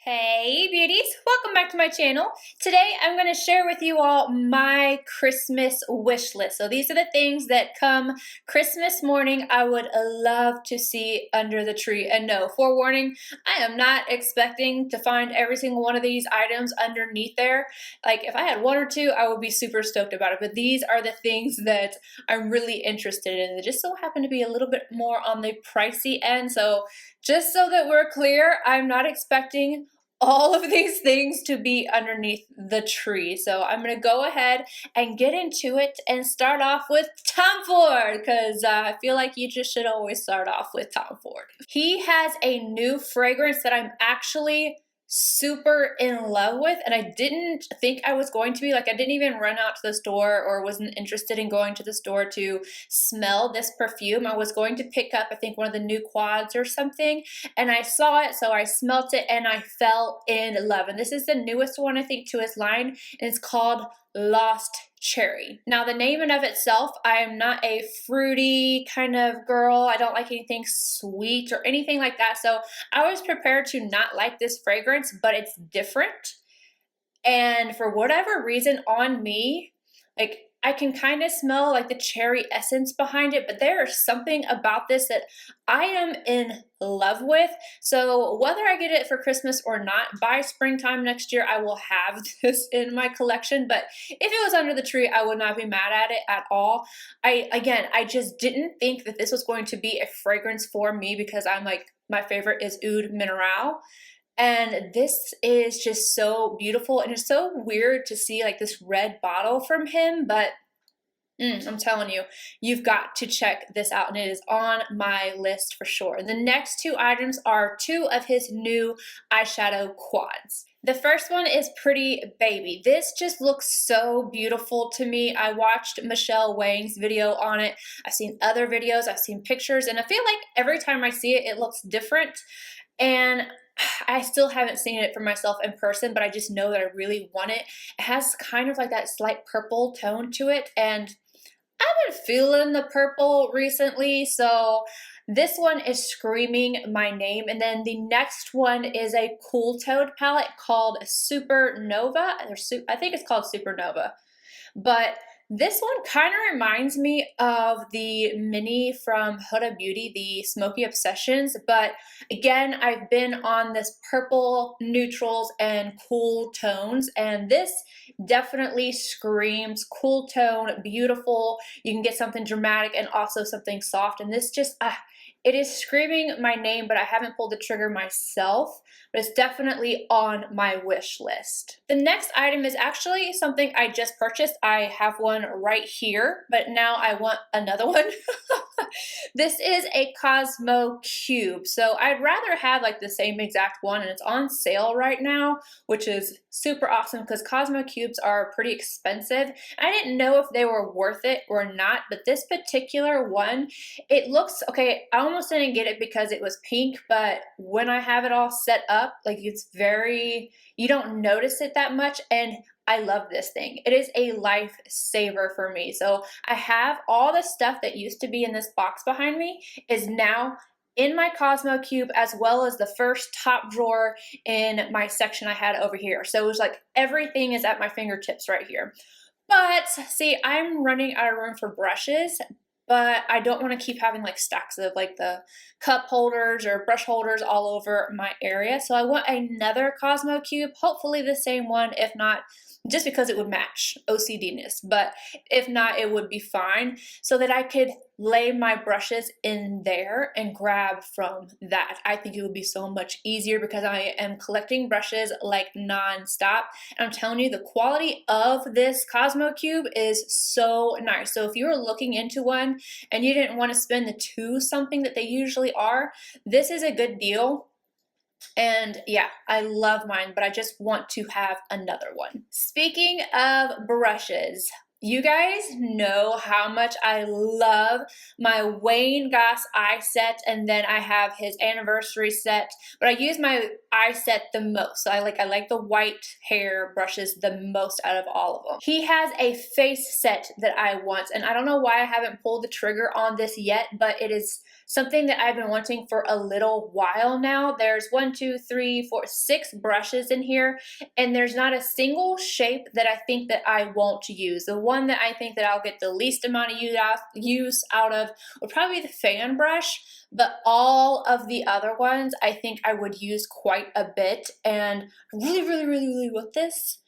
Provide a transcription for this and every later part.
Hey beauties, welcome back to my channel. Today I'm going to share with you all my Christmas wish list. So these are the things that come Christmas morning I would love to see under the tree. And no, forewarning, I am not expecting to find every single one of these items underneath there. Like if I had one or two, I would be super stoked about it. But these are the things that I'm really interested in. They just so happen to be a little bit more on the pricey end. So just so that we're clear, I'm not expecting all of these things to be underneath the tree. So I'm going to go ahead and get into it and start off with Tom Ford because I feel like you just should always start off with Tom Ford. He has a new fragrance that I'm actually super in love with, and I didn't think I was going to be. Like, I didn't even run out to the store or wasn't interested in going to the store to smell this perfume. I was going to pick up, I think, one of the new quads or something, and I saw it, so I smelt it and I fell in love. And this is the newest one, I think, to his line, and it's called Lost Cherry. Now, the name in of itself, I am not a fruity kind of girl. I don't like anything sweet or anything like that. So I was prepared to not like this fragrance, but it's different. And for whatever reason on me, like, I can kind of smell like the cherry essence behind it, but there is something about this that I am in love with. So whether I get it for Christmas or not, by springtime next year, I will have this in my collection. But if it was under the tree, I would not be mad at it at all. I just didn't think that this was going to be a fragrance for me because I'm like, my favorite is Oud Mineral. And this is just so beautiful, and it's so weird to see like this red bottle from him, but I'm telling you, you've got to check this out, and it is on my list for sure. The next two items are two of his new eyeshadow quads. The first one is Pretty Baby. This just looks so beautiful to me. I watched Michelle Wang's video on it. I've seen other videos, I've seen pictures, and I feel like every time I see it, it looks different. And I still haven't seen it for myself in person, but I just know that I really want it. It has kind of like that slight purple tone to it, and I've been feeling the purple recently, so this one is screaming my name. And then the next one is a Cool Toad palette called Supernova. I think it's called Supernova. But this one kind of reminds me of the mini from Huda Beauty, the Smoky Obsessions, but again, I've been on this purple neutrals and cool tones, and this definitely screams cool tone, beautiful. You can get something dramatic and also something soft, and this just, it is screaming my name, but I haven't pulled the trigger myself, but it's definitely on my wish list. The next item is actually something I just purchased. I have one right here, but now I want another one. This is a COSMOCUBE. So I'd rather have like the same exact one, and it's on sale right now, which is super awesome because COSMOCUBEs are pretty expensive. I didn't know if they were worth it or not, but this particular one, it looks, okay, I almost didn't get it because it was pink, but when I have it all set up, like it's very, you don't notice it that much, and I love this thing. It is a lifesaver for me. So I have all the stuff that used to be in this box behind me is now in my COSMOCUBE, as well as the first top drawer in my section I had over here. So it was like everything is at my fingertips right here. But see, I'm running out of room for brushes, but I don't want to keep having like stacks of like the cup holders or brush holders all over my area. So I want another COSMOCUBE, hopefully the same one, if not, just because it would match OCD-ness, but if not, it would be fine, so that I could lay my brushes in there and grab from that. I think it would be so much easier because I am collecting brushes like non-stop. And I'm telling you, the quality of this COSMOCUBE is so nice. So if you were looking into one and you didn't want to spend the $2 something that they usually are, this is a good deal. And yeah, I love mine, but I just want to have another one. Speaking of brushes, You guys know how much I love my Wayne Goss eye set, and then I have his anniversary set, but I use my eye set the most. So I like the white hair brushes the most out of all of them. He has a face set that I want, and I don't know why I haven't pulled the trigger on this yet, but it is something that I've been wanting for a little while now. There's 1, 2, 3, 4, 6 brushes in here, and there's not a single shape that I think that I won't use. The one that I think that I'll get the least amount of use out of would probably be the fan brush, but all of the other ones I think I would use quite a bit, and I really want this.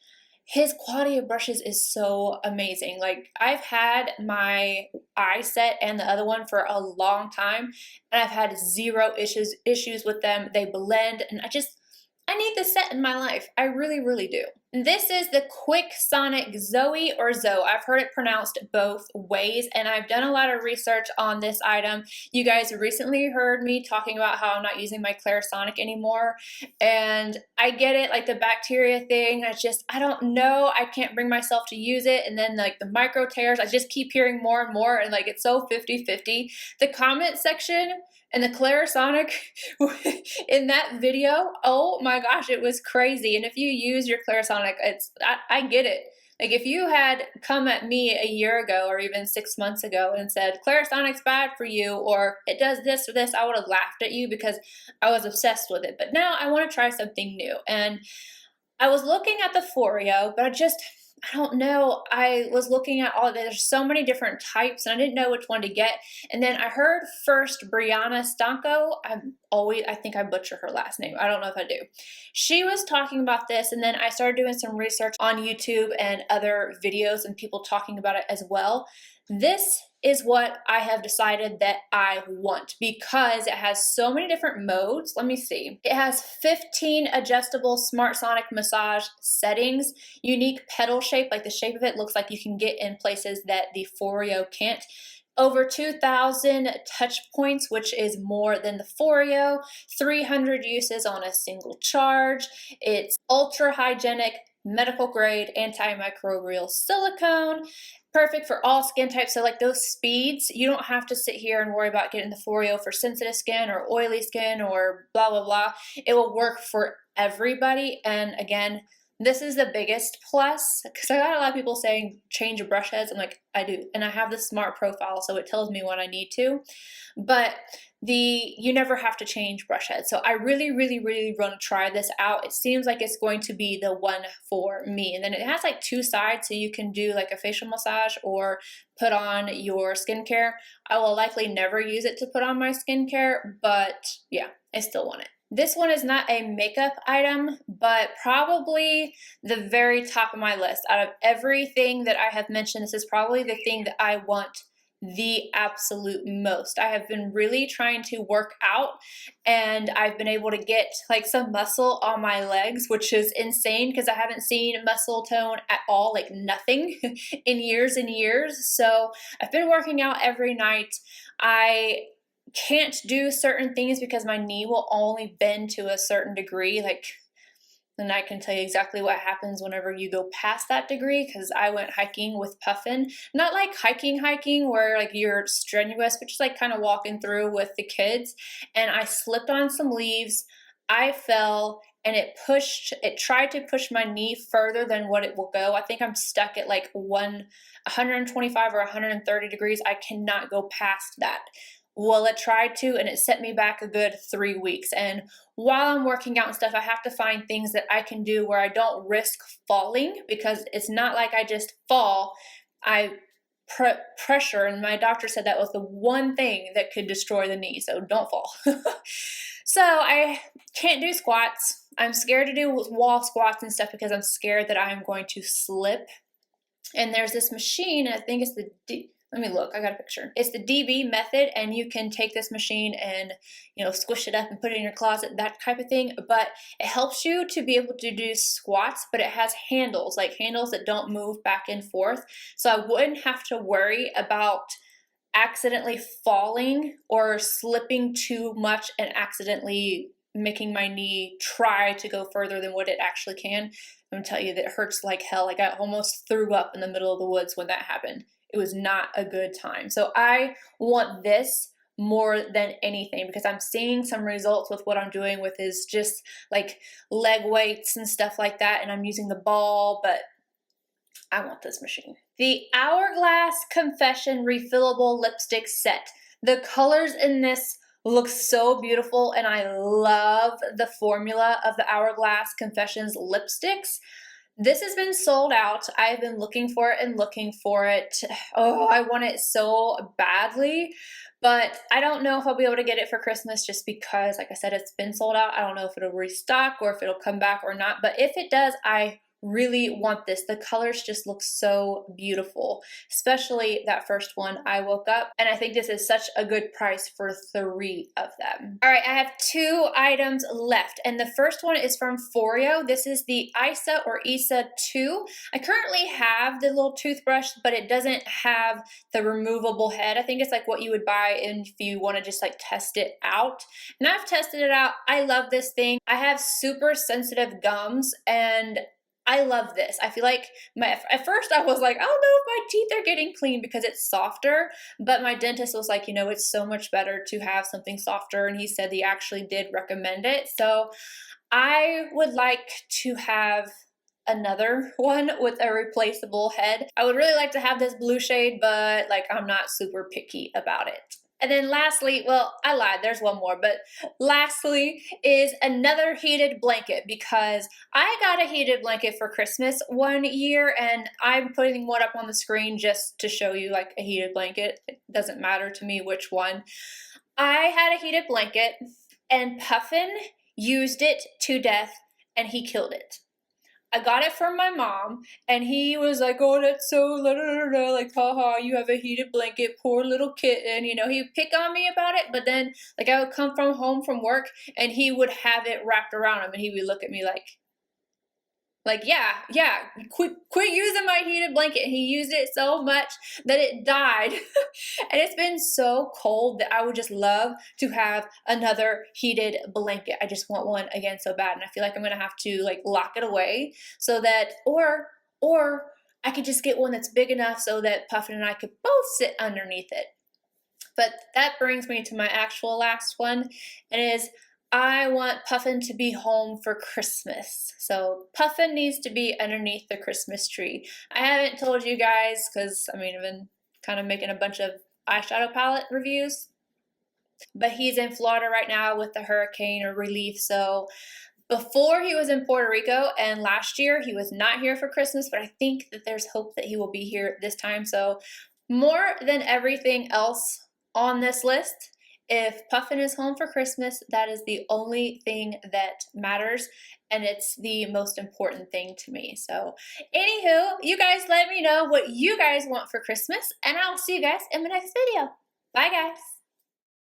His quality of brushes is so amazing. Like, I've had my eye set and the other one for a long time, and I've had zero issues with them. They blend, and I need this set in my life. I really do. This is the Quick Sonic Zoe or Zoe. I've heard it pronounced both ways, and I've done a lot of research on this item. You guys recently heard me talking about how I'm not using my Clarisonic anymore, and I get it, like the bacteria thing. I don't know. I can't bring myself to use it, and then like the micro tears, I just keep hearing more and more, and like it's so 50-50. The comment section and the Clarisonic in that video, oh my gosh, it was crazy. And if you use your Clarisonic, I get it. Like, if you had come at me a year ago or even 6 months ago and said, Clarisonic's bad for you, or it does this or this, I would have laughed at you because I was obsessed with it. But now I want to try something new. And I was looking at the FOREO, but I don't know. I was looking at there's so many different types, and I didn't know which one to get. And then I heard first Brianna Stanko. I think I butcher her last name. I don't know if I do. She was talking about this, and then I started doing some research on YouTube and other videos and people talking about it as well. This is what I have decided that I want because it has so many different modes. Let me see. It has 15 adjustable Smart Sonic massage settings, unique petal shape, like the shape of it looks like you can get in places that the FOREO can't. Over 2,000 touch points, which is more than the FOREO, 300 uses on a single charge. It's ultra hygienic, medical grade, antimicrobial silicone, perfect for all skin types. So like those speeds, you don't have to sit here and worry about getting the FOREO for sensitive skin or oily skin or blah, blah, blah. It will work for everybody. And again, this is the biggest plus, because I got a lot of people saying change your brush heads. I'm like, I do. And I have the smart profile, so it tells me when I need to. But you never have to change brush heads. So I really want to try this out. It seems like it's going to be the one for me. And then it has like 2 sides, so you can do like a facial massage or put on your skincare. I will likely never use it to put on my skincare, but yeah, I still want it. This one is not a makeup item, but probably the very top of my list. Out of everything that I have mentioned, this is probably the thing that I want the absolute most. I have been really trying to work out, and I've been able to get like some muscle on my legs, which is insane because I haven't seen muscle tone at all, like nothing in years and years. So I've been working out every night. I can't do certain things because my knee will only bend to a certain degree, and I can tell you exactly what happens whenever you go past that degree, because I went hiking with Puffin. Not like hiking where like you're strenuous, but just like kind of walking through with the kids, and I slipped on some leaves. I fell, and it tried to push my knee further than what it will go. I think I'm stuck at like 125 or 130 degrees. I cannot go past that. Well, it tried to, and it set me back a good 3 weeks. And while I'm working out and stuff, I have to find things that I can do where I don't risk falling, because it's not like I just fall. I pressure, and my doctor said that was the one thing that could destroy the knee, so don't fall. So I can't do squats. I'm scared to do wall squats and stuff because I'm scared that I'm going to slip. And there's this machine, and I think it's let me look, I got a picture. It's the DB method, and you can take this machine and, squish it up and put it in your closet, that type of thing. But it helps you to be able to do squats, but it has handles, like handles that don't move back and forth. So I wouldn't have to worry about accidentally falling or slipping too much and accidentally making my knee try to go further than what it actually can. I'm gonna tell you that it hurts like hell. Like I almost threw up in the middle of the woods when that happened. It was not a good time. So I want this more than anything because I'm seeing some results with what I'm doing with is just like leg weights and stuff like that, and I'm using the ball, but I want this machine. The Hourglass Confession Refillable Lipstick Set. The colors in this look so beautiful, and I love the formula of the Hourglass Confessions lipsticks. This has been sold out. I've been looking for it and looking for it. Oh, I want it so badly, but I don't know if I'll be able to get it for Christmas just because, like I said, it's been sold out. I don't know if it'll restock or if it'll come back or not, but if it does, I really want this. The colors just look so beautiful, especially that first one. I woke up and I think this is such a good price for 3 of them. All right, I have 2 items left, and the first one is from FOREO. This is the ISA or ISA 2. I currently have the little toothbrush, but it doesn't have the removable head. I think it's like what you would buy if you want to just like test it out. And I've tested it out. I love this thing. I have super sensitive gums, and I love this. I feel like at first I was like, I don't know if my teeth are getting clean because it's softer, but my dentist was like, you know, it's so much better to have something softer, and he said he actually did recommend it. So I would like to have another one with a replaceable head. I would really like to have this blue shade, but like I'm not super picky about it. And then lastly, well, I lied, there's one more, but lastly is another heated blanket because I got a heated blanket for Christmas one year, and I'm putting one up on the screen just to show you like a heated blanket. It doesn't matter to me which one. I had a heated blanket and Puffin used it to death and he killed it. I got it from my mom, and he was like, oh, that's so, like, haha, you have a heated blanket, poor little kitten. You know, he would pick on me about it, but then, like, I would come from home from work, and he would have it wrapped around him, and he would look at me like, yeah, quit using my heated blanket. And he used it so much that it died. And it's been so cold that I would just love to have another heated blanket. I just want one again so bad. And I feel like I'm going to have to like lock it away so that, or I could just get one that's big enough so that Puffin and I could both sit underneath it. But that brings me to my actual last one. And it is, I want Puffin to be home for Christmas. So Puffin needs to be underneath the Christmas tree. I haven't told you guys because, I mean, I've been kind of making a bunch of eyeshadow palette reviews. But he's in Florida right now with the hurricane or relief. So before he was in Puerto Rico, and last year he was not here for Christmas, but I think that there's hope that he will be here this time. So more than everything else on this list, if Puffin is home for Christmas, that is the only thing that matters, and it's the most important thing to me. So anywho, you guys let me know what you guys want for Christmas, and I'll see you guys in my next video. Bye guys.